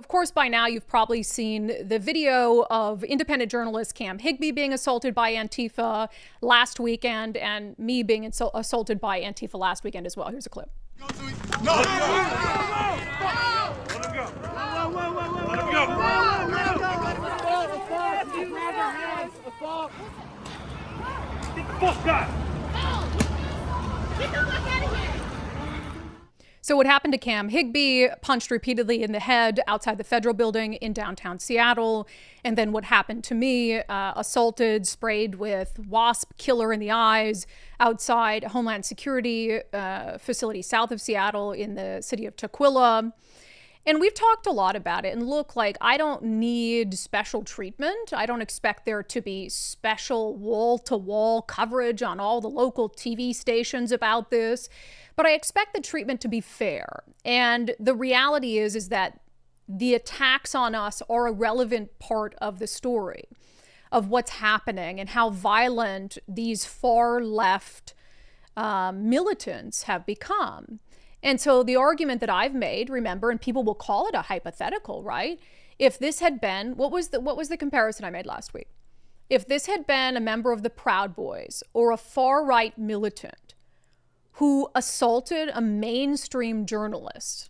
of course, by now you've probably seen the video of independent journalist Cam Higbie being assaulted by Antifa last weekend and me being assaulted by Antifa last weekend as well. Here's a clip. No! Let him go! Let him go! Get the fuck out! Get the fuck out of here! So what happened to Cam Higbie, punched repeatedly in the head outside the federal building in downtown Seattle. And then what happened to me, assaulted, sprayed with wasp killer in the eyes outside a Homeland Security facility south of Seattle in the city of Tukwila. And we've talked a lot about it. And look, like, I don't need special treatment. I don't expect there to be special wall-to-wall coverage on all the local TV stations about this. But I expect the treatment to be fair. And the reality is that the attacks on us are a relevant part of the story of what's happening and how violent these far left militants have become. And so the argument that I've made, remember, and people will call it a hypothetical, right? If this had been, what was the comparison I made last week? If this had been a member of the Proud Boys or a far-right militant who assaulted a mainstream journalist,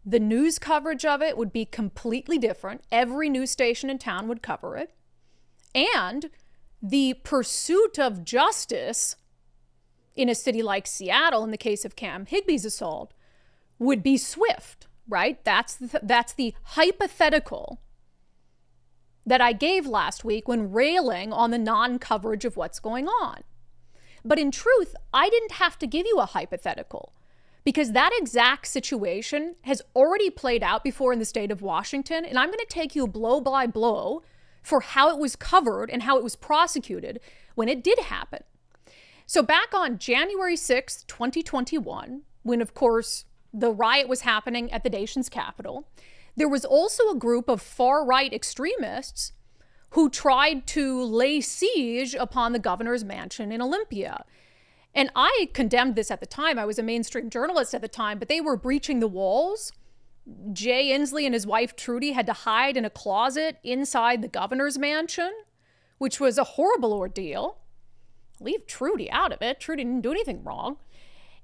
the news coverage of it would be completely different. Every news station in town would cover it. And the pursuit of justice in a city like Seattle, in the case of Cam Higbie's assault, would be swift, right? That's the hypothetical that I gave last week when railing on the non-coverage of what's going on. But in truth, I didn't have to give you a hypothetical because that exact situation has already played out before in the state of Washington. And I'm going to take you blow by blow for how it was covered and how it was prosecuted when it did happen. So back on January 6th, 2021, when, of course, the riot was happening at the nation's capital, there was also a group of far-right extremists who tried to lay siege upon the governor's mansion in Olympia. And I condemned this at the time. I was a mainstream journalist at the time, but they were breaching the walls. Jay Inslee and his wife Trudy had to hide in a closet inside the governor's mansion, which was a horrible ordeal. Leave Trudy out of it. Trudy didn't do anything wrong.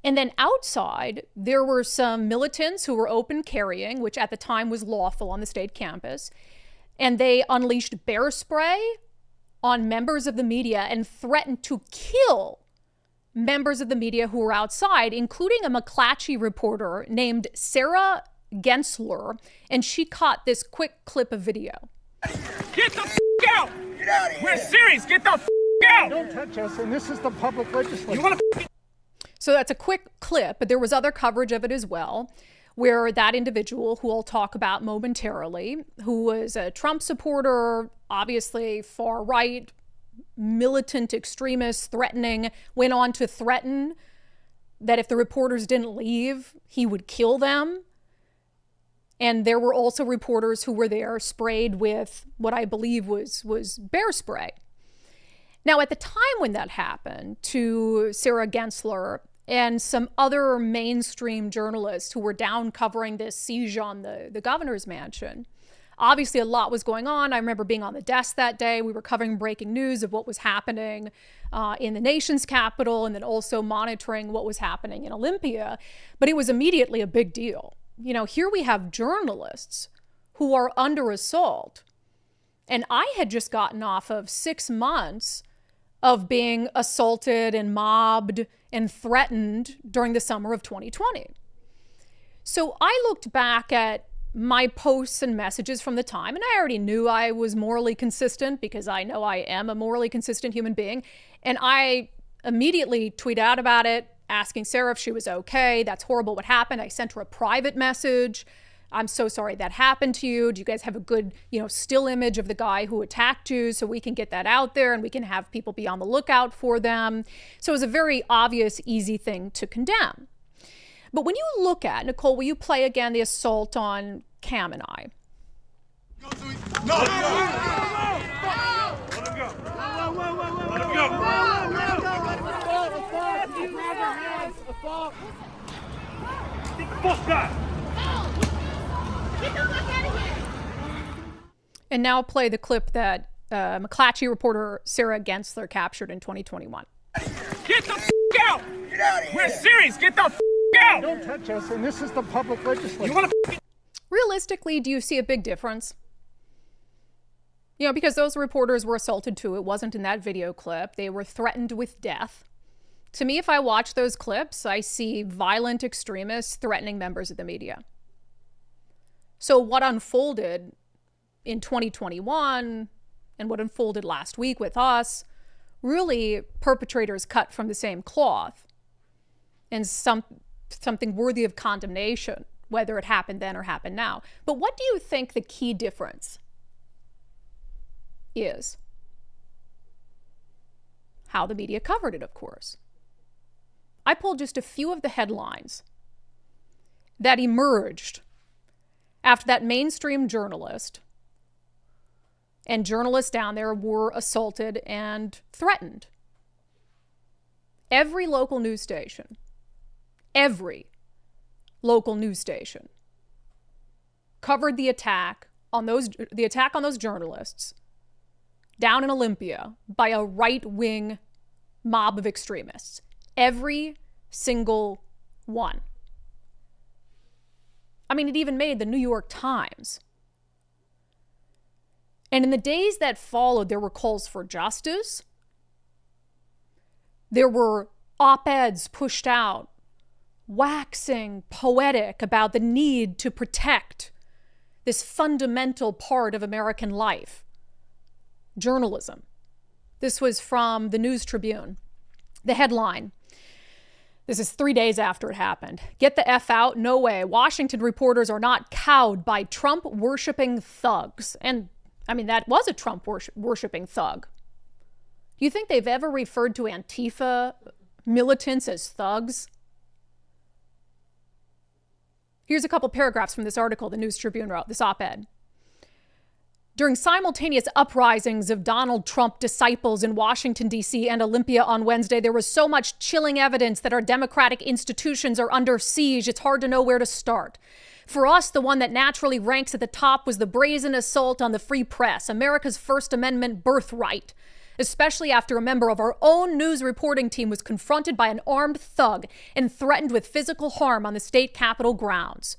And then outside, there were some militants who were open carrying, which at the time was lawful on the state campus. And they unleashed bear spray on members of the media and threatened to kill members of the media who were outside, including a McClatchy reporter named Sarah Gensler. And she caught this quick clip of video. Get the f*** out! Get out of here! We're serious! Get the f*** out! Don't touch us, and this is the public legislature. You want to So that's a quick clip, but there was other coverage of it as well, where that individual, who I'll talk about momentarily, who was a Trump supporter, obviously far-right, militant extremist, threatening, went on to threaten that if the reporters didn't leave, he would kill them. And there were also reporters who were there sprayed with what I believe was bear spray. Now, at the time when that happened to Sarah Gensler and some other mainstream journalists who were down covering this siege on the governor's mansion, obviously a lot was going on. I remember being on the desk that day. We were covering breaking news of what was happening in the nation's capital and then also monitoring what was happening in Olympia. But it was immediately a big deal. You know, here we have journalists who are under assault. And I had just gotten off of 6 months of being assaulted and mobbed and threatened during the summer of 2020. So I looked back at my posts and messages from the time, and I already knew I was morally consistent because I know I am a morally consistent human being. And I immediately tweeted out about it, asking Sarah if she was okay. That's horrible what happened. I sent her a private message. I'm so sorry that happened to you. Do you guys have a good, still image of the guy who attacked you so we can get that out there and we can have people be on the lookout for them? So it was a very obvious, easy thing to condemn. But when you look at, Nicole, will you play again the assault on Cam and I? No! Let him go! Let him go! Get the fuck out! Get the fuck out of here! And now play the clip that McClatchy reporter Sarah Gensler captured in 2021. Get the out! Get out of here. We're serious. Get the out! Don't touch us, and this is the public legislature. You want to? Realistically, do you see a big difference? You know, because those reporters were assaulted too. It wasn't in that video clip. They were threatened with death. To me, if I watch those clips, I see violent extremists threatening members of the media. So what unfolded in 2021 and what unfolded last week with us, really perpetrators cut from the same cloth, and something worthy of condemnation, whether it happened then or happened now. But what do you think the key difference is? How the media covered it, of course. I pulled just a few of the headlines that emerged after that mainstream journalist and journalists down there were assaulted and threatened. Every local news station covered the attack on those journalists down in Olympia by a right-wing mob of extremists. Every single one. I mean, it even made the New York Times. And in the days that followed, there were calls for justice. There were op-eds pushed out, waxing poetic about the need to protect this fundamental part of American life, journalism. This was from the News Tribune. The headline, this is 3 days after it happened. Get the F out, no way. Washington reporters are not cowed by Trump-worshipping thugs. And, I mean, that was a Trump-worshipping thug. Do you think they've ever referred to Antifa militants as thugs? Here's a couple paragraphs from this article the News Tribune wrote, this op-ed. During simultaneous uprisings of Donald Trump disciples in Washington, D.C. and Olympia on Wednesday, there was so much chilling evidence that our democratic institutions are under siege, it's hard to know where to start. For us, the one that naturally ranks at the top was the brazen assault on the free press, America's First Amendment birthright, especially after a member of our own news reporting team was confronted by an armed thug and threatened with physical harm on the state capitol grounds.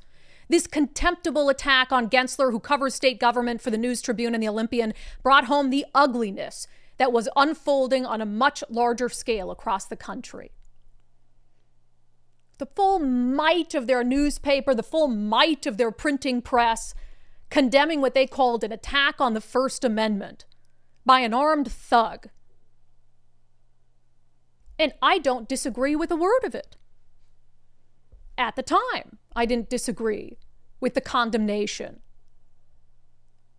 This contemptible attack on Gensler, who covers state government for the News Tribune and the Olympian, brought home the ugliness that was unfolding on a much larger scale across the country. The full might of their newspaper, the full might of their printing press, condemning what they called an attack on the First Amendment by an armed thug. And I don't disagree with a word of it. At the time, I didn't disagree with the condemnation.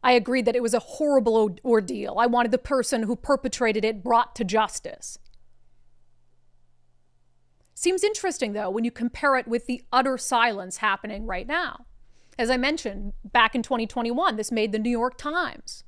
I agreed that it was a horrible ordeal. I wanted the person who perpetrated it brought to justice. Seems interesting, though, when you compare it with the utter silence happening right now. As I mentioned, back in 2021, this made the New York Times.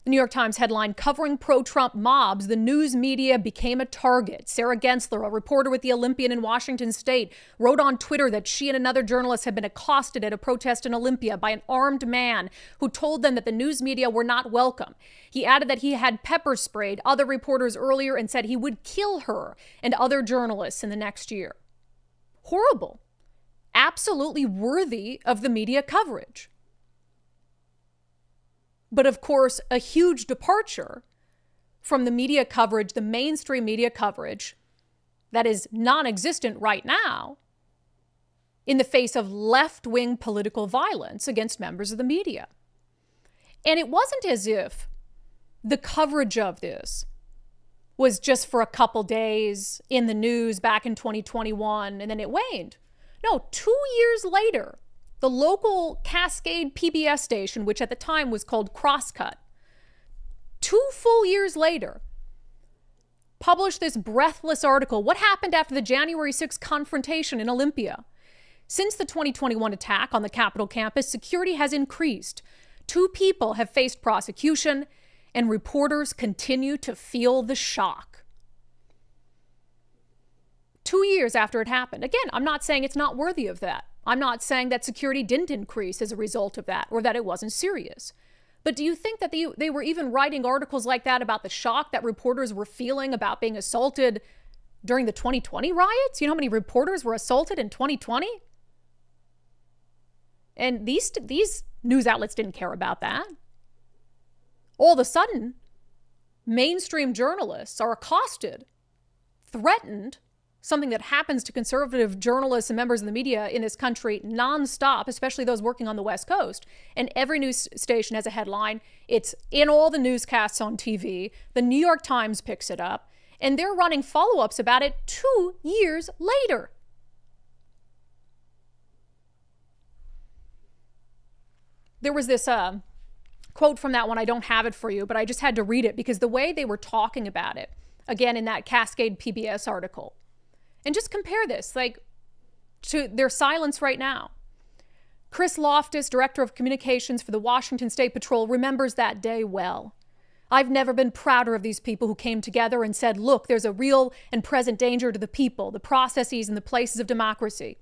The New York Times headline, covering pro-Trump mobs, the news media became a target. Sarah Gensler, a reporter with the Olympian in Washington state, wrote on Twitter that she and another journalist had been accosted at a protest in Olympia by an armed man who told them that the news media were not welcome. He added that he had pepper sprayed other reporters earlier and said he would kill her and other journalists in the next year. Horrible. Absolutely worthy of the media coverage. But of course, a huge departure from the media coverage, the mainstream media coverage that is non-existent right now in the face of left-wing political violence against members of the media. And it wasn't as if the coverage of this was just for a couple days in the news back in 2021 and then it waned. No, 2 years later, the local Cascade PBS station, which at the time was called Crosscut, 2 full years later, published this breathless article. What happened after the January 6th confrontation in Olympia? Since the 2021 attack on the Capitol campus, security has increased. 2 people have faced prosecution, and reporters continue to feel the shock. 2 years after it happened. Again, I'm not saying it's not worthy of that. I'm not saying that security didn't increase as a result of that or that it wasn't serious. But do you think that they were even writing articles like that about the shock that reporters were feeling about being assaulted during the 2020 riots? You know how many reporters were assaulted in 2020? And these news outlets didn't care about that. All of a sudden, mainstream journalists are accosted, threatened, something that happens to conservative journalists and members of the media in this country nonstop, especially those working on the West Coast. And every news station has a headline. It's in all the newscasts on TV. The New York Times picks it up, and they're running follow-ups about it 2 years later. There was this quote from that one. I don't have it for you, but I just had to read it because the way they were talking about it, again, in that Cascade PBS article, and just compare this, like, to their silence right now. Chris Loftus, director of communications for the Washington State Patrol, remembers that day well. I've never been prouder of these people who came together and said, look, there's a real and present danger to the people, the processes, and the places of democracy.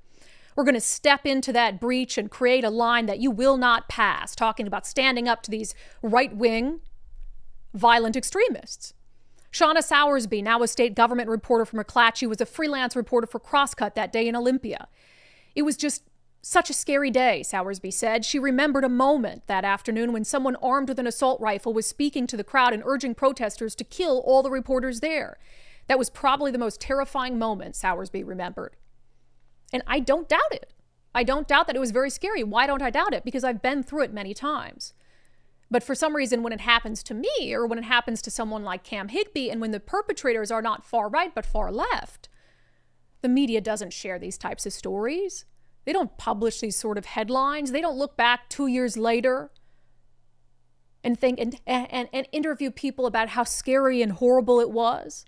We're going to step into that breach and create a line that you will not pass, talking about standing up to these right-wing violent extremists. Shauna Sowersby, now a state government reporter for McClatchy, was a freelance reporter for Crosscut that day in Olympia. It was just such a scary day, Sowersby said. She remembered a moment that afternoon when someone armed with an assault rifle was speaking to the crowd and urging protesters to kill all the reporters there. That was probably the most terrifying moment, Sowersby remembered. And I don't doubt it. I don't doubt that it was very scary. Why don't I doubt it? Because I've been through it many times. But for some reason, when it happens to me or when it happens to someone like Cam Higbee, and when the perpetrators are not far right but far left, the media doesn't share these types of stories. They don't publish these sort of headlines. They don't look back 2 years later and think and interview people about how scary and horrible it was.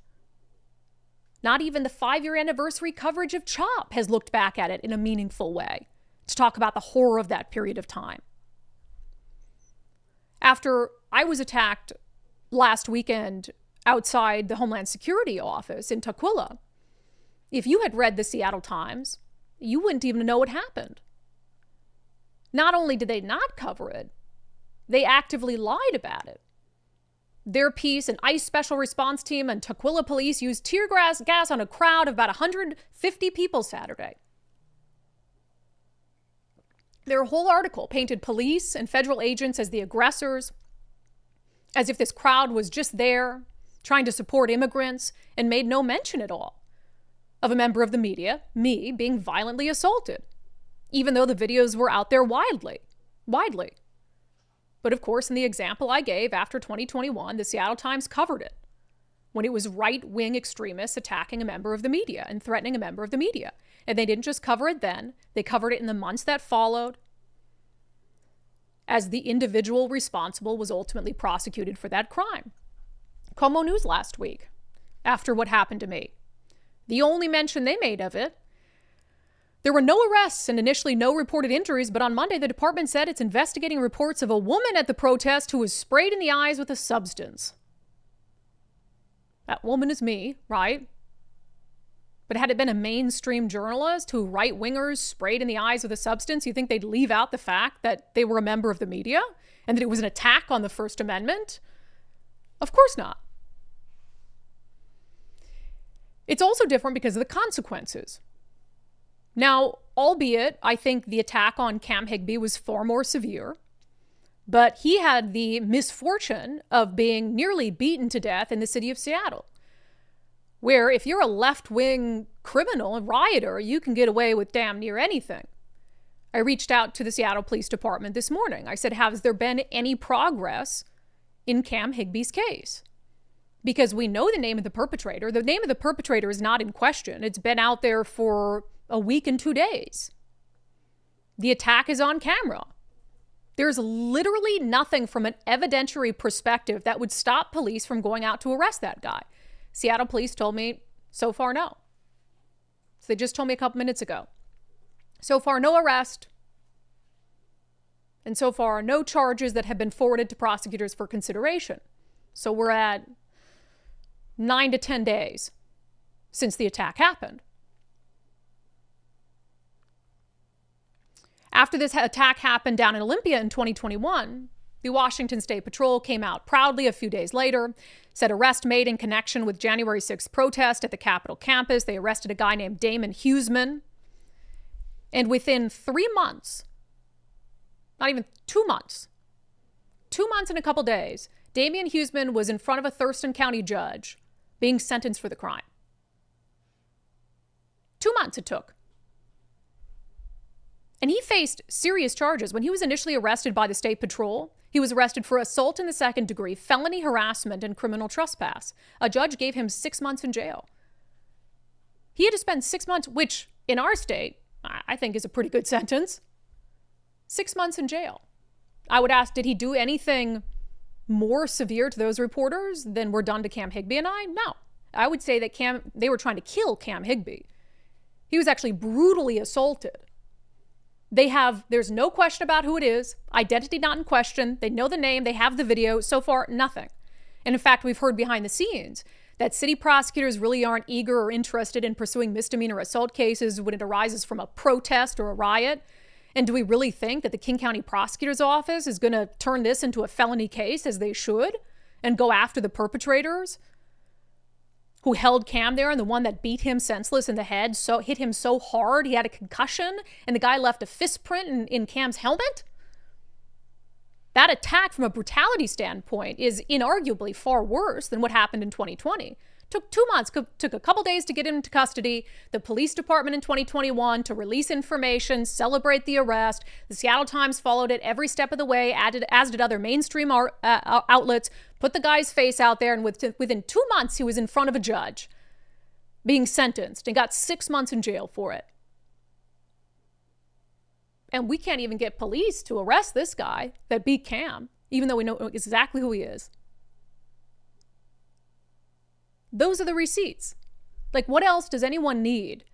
Not even the 5-year anniversary coverage of CHOP has looked back at it in a meaningful way to talk about the horror of that period of time. After I was attacked last weekend outside the Homeland Security office in Tukwila, if you had read the Seattle Times, you wouldn't even know what happened. Not only did they not cover it, they actively lied about it. Their piece, an ICE Special Response Team and Tukwila police used tear gas on a crowd of about 150 people Saturday. Their whole article painted police and federal agents as the aggressors, as if this crowd was just there trying to support immigrants, and made no mention at all of a member of the media, me, being violently assaulted, even though the videos were out there widely. But of course, in the example I gave after 2021, the Seattle Times covered it when it was right-wing extremists attacking a member of the media and threatening a member of the media. And they didn't just cover it then, they covered it in the months that followed, as the individual responsible was ultimately prosecuted for that crime. Como News last week, after what happened to me, the only mention they made of it, there were no arrests and initially no reported injuries, but on Monday, the department said it's investigating reports of a woman at the protest who was sprayed in the eyes with a substance. That woman is me, right? But had it been a mainstream journalist who right-wingers sprayed in the eyes with a substance, you think they'd leave out the fact that they were a member of the media and that it was an attack on the First Amendment? Of course not. It's also different because of the consequences. Now, albeit I think the attack on Cam Higbee was far more severe, but he had the misfortune of being nearly beaten to death in the city of Seattle, where if you're a left-wing criminal and rioter, you can get away with damn near anything. I reached out to the Seattle Police Department this morning. I said, has there been any progress in Cam Higbee's case? Because we know the name of the perpetrator. The name of the perpetrator is not in question. It's been out there for a week and 2 days. The attack is on camera. There's literally nothing from an evidentiary perspective that would stop police from going out to arrest that guy. Seattle police told me, so far, no. So they just told me a couple minutes ago. So far, no arrest. And so far, no charges that have been forwarded to prosecutors for consideration. So we're at 9 to 10 days since the attack happened. After this attack happened down in Olympia in 2021, The Washington State Patrol came out proudly a few days later, said arrest made in connection with January 6th protest at the Capitol campus. They arrested a guy named Damon Huseman. And within 3 months, not even 2 months, 2 months and a couple days, Damian Huseman was in front of a Thurston County judge being sentenced for the crime. 2 months it took. And he faced serious charges. When he was initially arrested by the State Patrol, he was arrested for assault in the second degree, felony harassment, and criminal trespass. A judge gave him 6 months in jail. He had to spend 6 months, which in our state, I think is a pretty good sentence. 6 months in jail. I would ask, did he do anything more severe to those reporters than were done to Cam Higbee and I? No. I would say that they were trying to kill Cam Higbee. He was actually brutally assaulted. There's no question about who it is. Identity not in question. They know the name. They have the video. So far, nothing. And in fact, we've heard behind the scenes that city prosecutors really aren't eager or interested in pursuing misdemeanor assault cases when it arises from a protest or a riot. And do we really think that the King County Prosecutor's Office is going to turn this into a felony case, as they should, and go after the perpetrators who held Cam there and the one that beat him senseless in the head, so hit him so hard he had a concussion, and the guy left a fist print in Cam's helmet? That attack from a brutality standpoint is inarguably far worse than what happened in 2020. Took 2 months, took a couple days to get him into custody. The police department in 2021 to release information, celebrate the arrest. The Seattle Times followed it every step of the way, as did other mainstream outlets, put the guy's face out there, and within 2 months, he was in front of a judge being sentenced and got 6 months in jail for it. And we can't even get police to arrest this guy that beat Cam, even though we know exactly who he is. Those are the receipts. Like, what else does anyone need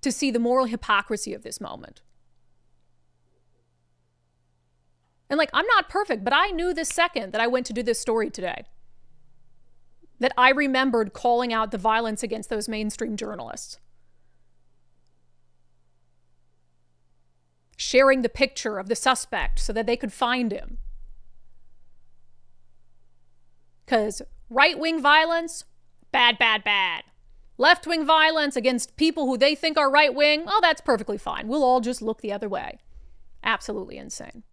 to see the moral hypocrisy of this moment? And like, I'm not perfect, but I knew the second that I went to do this story today that I remembered calling out the violence against those mainstream journalists. Sharing the picture of the suspect so that they could find him. Because right-wing violence, bad, bad, bad. Left-wing violence against people who they think are right-wing, oh, that's perfectly fine. We'll all just look the other way. Absolutely insane.